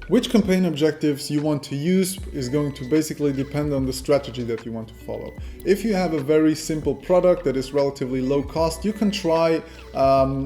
Which campaign objectives you want to use is going to basically depend on the strategy that you want to follow. If you have a very simple product that is relatively low cost, you can try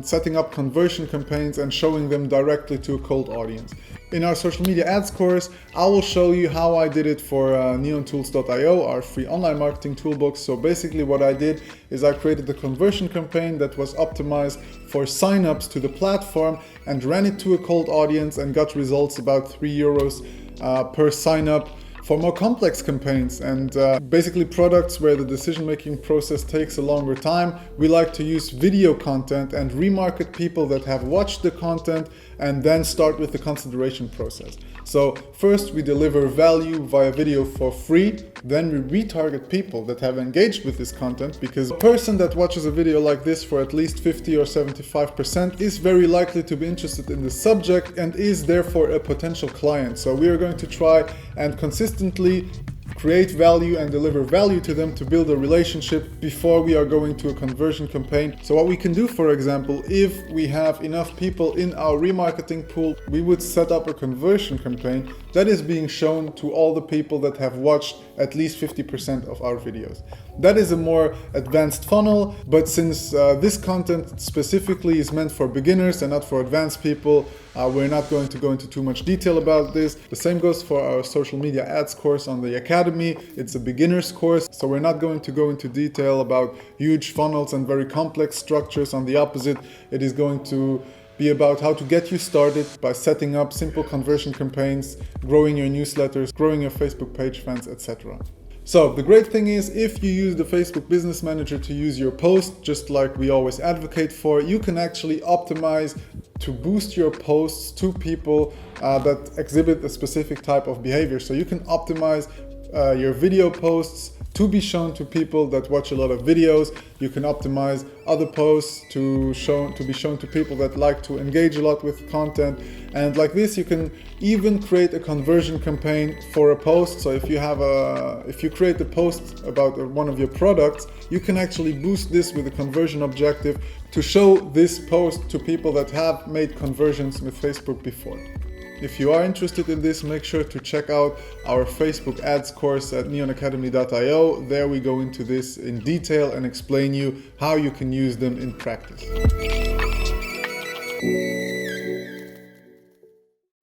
setting up conversion campaigns and showing them directly to a cold audience. In our social media ads course, I will show you how I did it for neontools.io, our free online marketing toolbox. So basically what I did is I created a conversion campaign that was optimized for signups to the platform and ran it to a cold audience and got results about €3 per sign up. For more complex campaigns and basically products where the decision-making process takes a longer time, we like to use video content and remarket people that have watched the content and then start with the consideration process. So first we deliver value via video for free, then we retarget people that have engaged with this content, because a person that watches a video like this for at least 50 or 75% is very likely to be interested in the subject and is therefore a potential client. So we are going to try and consistently create value and deliver value to them to build a relationship before we are going to a conversion campaign. So what we can do, for example, if we have enough people in our remarketing pool, we would set up a conversion campaign that is being shown to all the people that have watched at least 50% of our videos. That is a more advanced funnel, but since this content specifically is meant for beginners and not for advanced people, we're not going to go into too much detail about this. The same goes for our social media ads course on the Academy. It's a beginner's course, so we're not going to go into detail about huge funnels and very complex structures. On the opposite, it is going to be about how to get you started by setting up simple conversion campaigns, growing your newsletters, growing your Facebook page fans, etc. So the great thing is, if you use the Facebook Business Manager to use your post, just like we always advocate for, you can actually optimize to boost your posts to people that exhibit a specific type of behavior. So you can optimize your video posts to be shown to people that watch a lot of videos. You can optimize other posts to be shown to people that like to engage a lot with content. And like this, you can even create a conversion campaign for a post. So if you create a post about one of your products, you can actually boost this with a conversion objective to show this post to people that have made conversions with Facebook before. If you are interested in this, make sure to check out our Facebook ads course at neonacademy.io. There we go into this in detail and explain you how you can use them in practice.